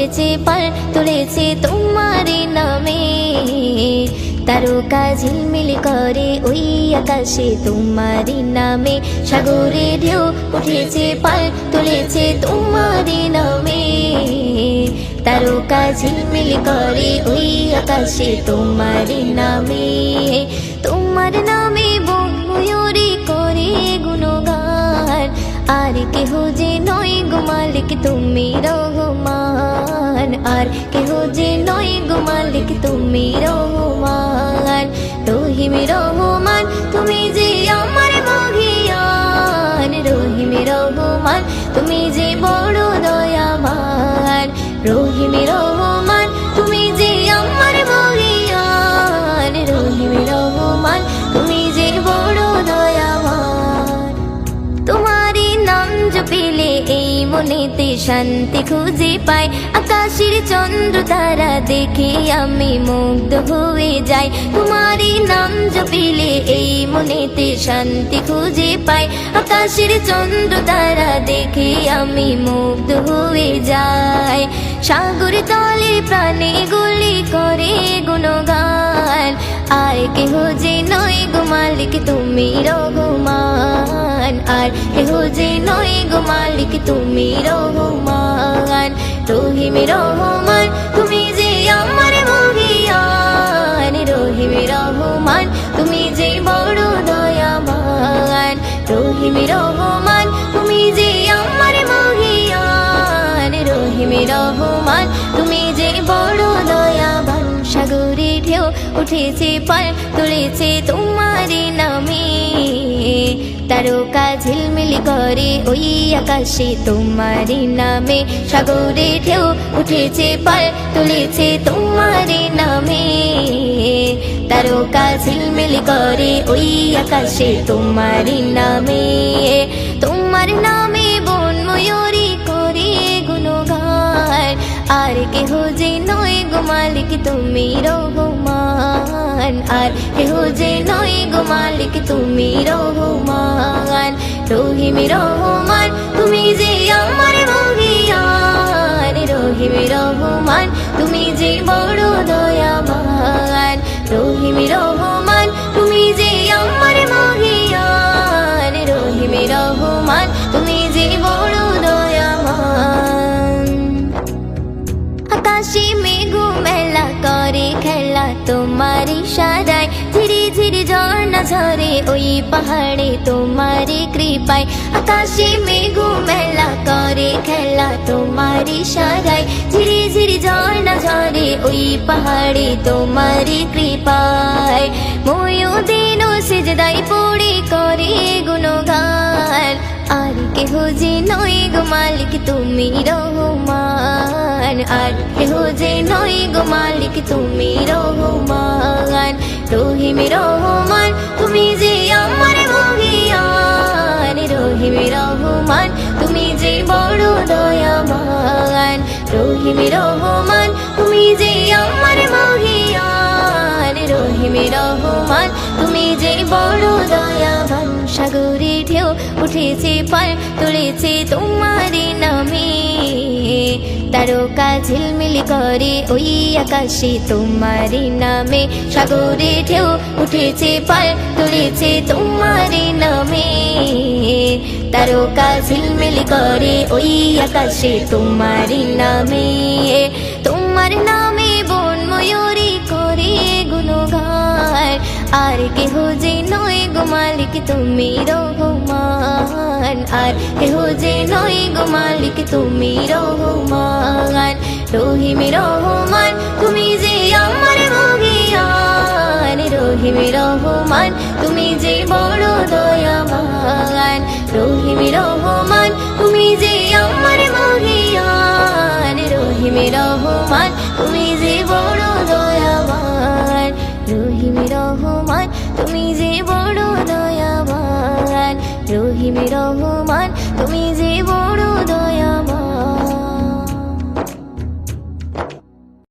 উঠেছে পাল তুলেছে তোমার নামে। তারকা ঝিলমিল করে ওই আকাশে তোমার নামে, সাগরে ঢেউ উঠেছে পাল তুলেছে তোমার নামে। তারকা ঝিলমিল করে ওই আকাশে তোমার নামে। তোমার নামে বন ময়ূরী করে গুণগান, আর কেহ যে নয় গো মালিক তুমি রহমান, আর কেহ যে নয় গো মালিক তুমি রহমান। রহিম রহমান তুমি যে আমার মহিয়ান, রহিম রহমান তুমি যে বড় দয়াবান। রহিম রহমান তুমি যে আমার মহিয়ান, রহিম রহমান তুমি যে বড় দয়াবান। তোমারই নাম জপিলে এই মনেতে শান্তি খুঁজে পাই, আকাশের চন্দ্র তারা দেখে আমি মুগ্ধ হয়ে যাই। তোমারই নাম জপিলে এই মনেতে শান্তি খুঁজে পাই, আকাশের চন্দ্র তারা দেখে আমি মুগ্ধ হয়ে যাই। সাগর তলে প্রাণে গুলি করে গুণগান, আর কেহ যে নয় গো মালিক তুমি রহমান, আর কেহ যে নয় গো মালিক তুমি রহমান। রহিম রহমান তুমি যে আমার মহিয়ান, রহিম রহমান তুমি যে বড় দয়াবান। রহিম রহমান তুমি যে আমার মহিয়ান, রহিম রহমান তুমি যে বড় দয়াবান। সাগরে ঢেউ উঠেছে পাল তুলেছে তোমার নামে, তারকা ঝিলমিল করে ওই আকাশে তোমার নামে। সাগরে ঢেউ উঠেছে পাল তুলেছে তোমার নামে, তারকা ঝিলমিল করে ওই আকাশে তোমার নামে। তোমার নামে বন ময়ূরী করে গুণগান, আর কেহ যে নয় গো মালিক তুমি রহমান, আর কেহ যে নয় গো মালিক তুমি রহমান। রহিম রহমান তুমি যে আমার মহিয়ান, রহিম রহমান তুমি যে বড় দয়াবান। রহিম রহমান তুমি যে আমার মহিয়ান, রহিম রহমান তুমি যে বড় দয়াবান। আকাশে মেঘ মেলা করে খেলা তোমার ইশারায়, ধীরে ধীরে ঝর্ণা ঝরে ওই পাহাড়ে তোমার কৃপায়। আকাশে মেঘ মেলা করে খেলা তোমার ইশারায়, ধীরে ধীরে ঝর্ণা ঝরে ওই পাহাড়ে তোমার কৃপায়। ময়ূদিন সিজদায় পড়ে করে গুণগান, আর কেহ যে নয় গো মালিক তুমি রহমান, আর কেহ যে নয় গো মালিক তুমি রহমান। রহিম রহমান তুমি যে আমার মহিয়ান, রহিম রহমান তুমি যে বড় দয়াবান। রহিম রহমান তুমি যে আমার মহিয়ান, রহিম রহমান তুমি যে বড় দয়াবান। সাগরে ঢেউ উঠেছে পাল তুলেছে তোমার নামে, তারকা ঝিলমিল করে ওই আকাশে তোমার নামে। সাগরে ঢেউ উঠেছে পাল তুলেছে তোমার নামে, তারকা ঝিলমিল করে ওই আকাশে তোমার নামে। তোমার নামে বন ময়ূরী করে গুণগান, আর কেহ যে নয় গো মালিক তুমি রহমান, আর কেহ যে নয় গো মালিক তুমি রহমান। রহিম রহমান তুমি যে আমার মহিয়ান, রহিম রহমান তুমি যে বড় দয়াবান।